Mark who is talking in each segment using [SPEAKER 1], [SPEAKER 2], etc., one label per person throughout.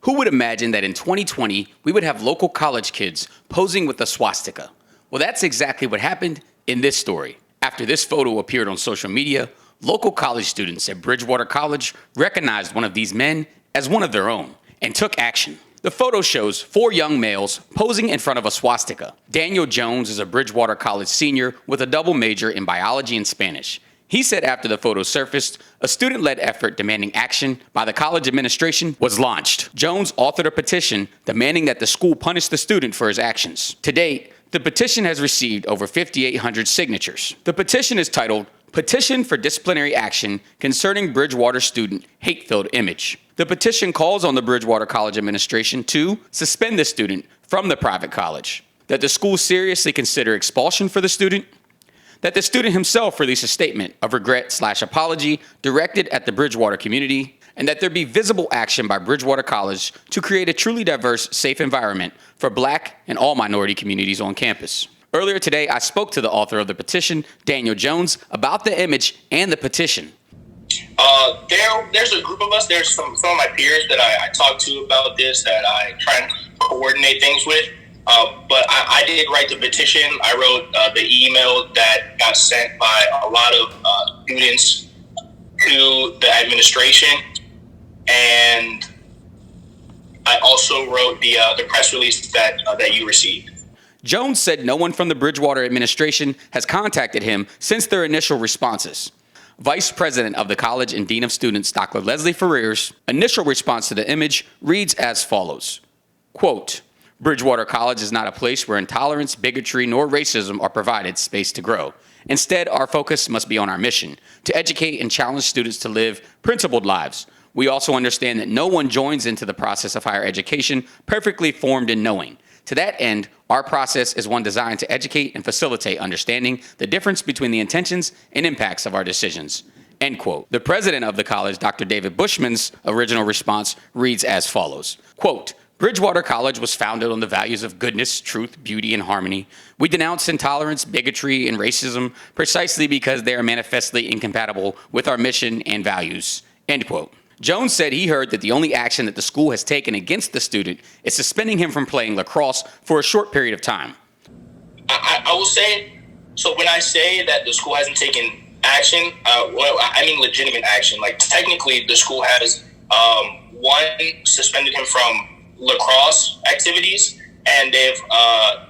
[SPEAKER 1] Who would imagine that in 2020, we would have local college kids posing with a swastika? Well, that's exactly what happened in this story. After this photo appeared on social media, local college students at Bridgewater College recognized one of these men as one of their own and took action. The photo shows 4 young males posing in front of a swastika. Daniel Jones is a Bridgewater College senior with a double major in biology and Spanish. He said after the photo surfaced, a student-led effort demanding action by the college administration was launched. Jones authored a petition demanding that the school punish the student for his actions. To date, the petition has received over 5,800 signatures. The petition is titled, Petition for Disciplinary Action Concerning Bridgewater Student Hate-Filled Image. The petition calls on the Bridgewater College administration to suspend the student from the private college, that the school seriously consider expulsion for the student, that the student himself release a statement of regret/apology directed at the Bridgewater community, and that there be visible action by Bridgewater College to create a truly diverse, safe environment for Black and all minority communities on campus. Earlier today, I spoke to the author of the petition, Daniel Jones, about the image and the petition.
[SPEAKER 2] There's a group of us. There's some of my peers that I talk to about this, that I try and coordinate things with. But I did write the petition. I wrote the email that got sent by a lot of students to the administration, and I also wrote the press release that you received.
[SPEAKER 1] Jones said no one from the Bridgewater administration has contacted him since their initial responses. Vice President of the college and Dean of Students, Dr. Leslie Ferrier's initial response to the image reads as follows, quote, Bridgewater College is not a place where intolerance, bigotry, nor racism are provided space to grow. Instead, our focus must be on our mission, to educate and challenge students to live principled lives. We also understand that no one joins into the process of higher education perfectly formed in knowing. To that end, our process is one designed to educate and facilitate understanding the difference between the intentions and impacts of our decisions. End quote. The president of the college, Dr. David Bushman's original response reads as follows, quote, Bridgewater College was founded on the values of goodness, truth, beauty, and harmony. We denounce intolerance, bigotry, and racism precisely because they are manifestly incompatible with our mission and values. End quote. Jones said he heard that the only action that the school has taken against the student is suspending him from playing lacrosse for a short period of time.
[SPEAKER 2] I will say, so when I say that the school hasn't taken action, I mean legitimate action. Like technically the school has, one, suspended him from lacrosse activities, and they've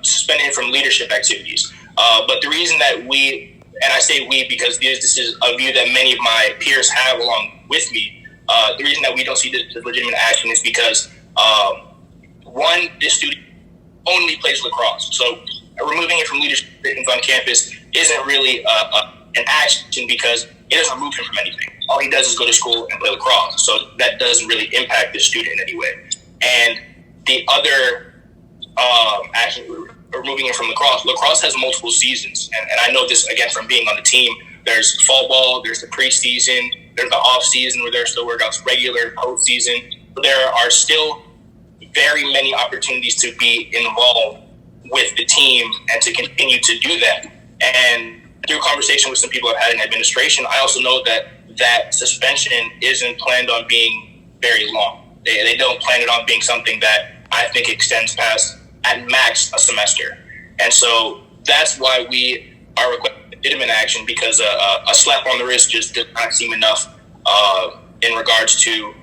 [SPEAKER 2] suspended him from leadership activities. But the reason that we, and I say we because this is a view that many of my peers have along with me, the reason that we don't see the legitimate action is because, one, this student only plays lacrosse. So removing it from leadership positions on campus isn't really an action because it doesn't remove him from anything. All he does is go to school and play lacrosse. So that doesn't really impact the student in any way. And the other action, removing it from lacrosse has multiple seasons. And I know this, again, from being on the team. There's fall ball, there's the preseason, there's the off season where there's still workouts, regular postseason. There are still very many opportunities to be involved with the team and to continue to do that. And through conversation with some people I've had in administration, I also know that suspension isn't planned on being very long. They don't plan it on being something that I think extends past, at max, a semester. And so that's why we are requesting legitimate action, because a slap on the wrist just does not seem enough in regards to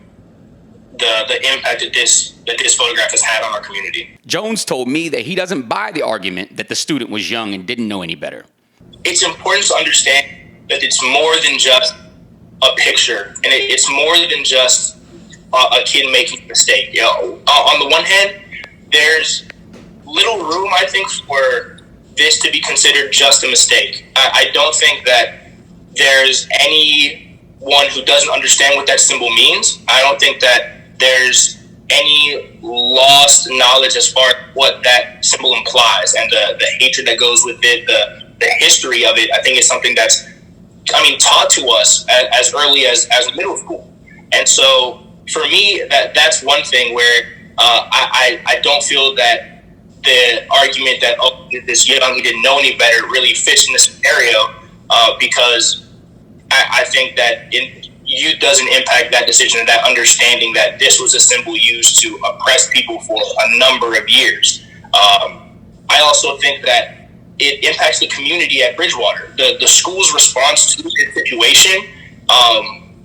[SPEAKER 2] the impact that this photograph has had on our community.
[SPEAKER 1] Jones told me that he doesn't buy the argument that the student was young and didn't know any better.
[SPEAKER 2] It's important to understand that it's more than just a picture, and it's more than just a kid making a mistake. You know, on the one hand, there's little room, I think, for this to be considered just a mistake. I don't think that there's anyone who doesn't understand what that symbol means. I don't think that there's any lost knowledge as far as what that symbol implies and the hatred that goes with it, the history of it. I think it's something that's, taught to us as early as middle school. And so for me, that's one thing where I don't feel that the argument that, this young, he didn't know any better, really fits in this scenario, because I think that youth doesn't impact that decision and that understanding that this was a symbol used to oppress people for a number of years. I also think that it impacts the community at Bridgewater. The school's response to this situation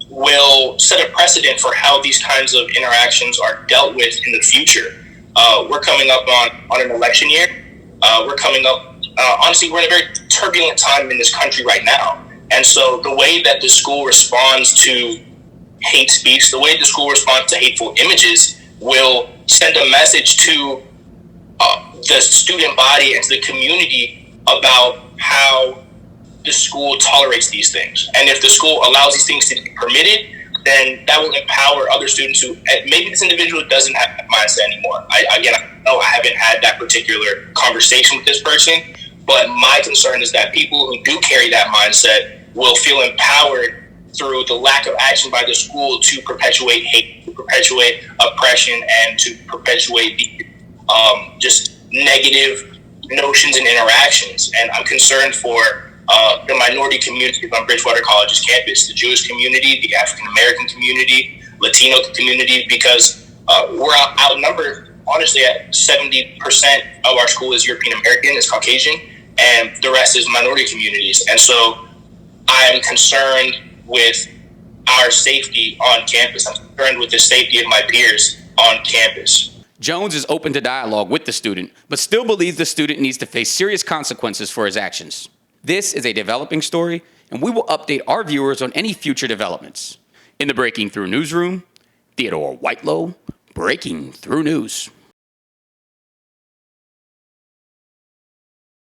[SPEAKER 2] will set a precedent for how these kinds of interactions are dealt with in the future. We're coming up on an election year. We're coming up, honestly, we're in a very turbulent time in this country right now. And so the way that the school responds to hate speech, the way the school responds to hateful images will send a message to the student body and to the community about how the school tolerates these things. And if the school allows these things to be permitted, then that will empower other students who, maybe this individual doesn't have that mindset anymore. I know I haven't had that particular conversation with this person, but my concern is that people who do carry that mindset will feel empowered through the lack of action by the school to perpetuate hate, to perpetuate oppression, and to perpetuate the just negative notions and interactions. And I'm concerned for the minority community on Bridgewater College's campus, the Jewish community, the African American community, Latino community, because we're outnumbered, honestly, at 70% of our school is European American, is Caucasian, and the rest is minority communities. And so I'm concerned with our safety on campus. I'm concerned with the safety of my peers on campus.
[SPEAKER 1] Jones is open to dialogue with the student, but still believes the student needs to face serious consequences for his actions. This is a developing story, and we will update our viewers on any future developments. In the Breaking Through newsroom, Theodore Whitelow, Breaking Through News.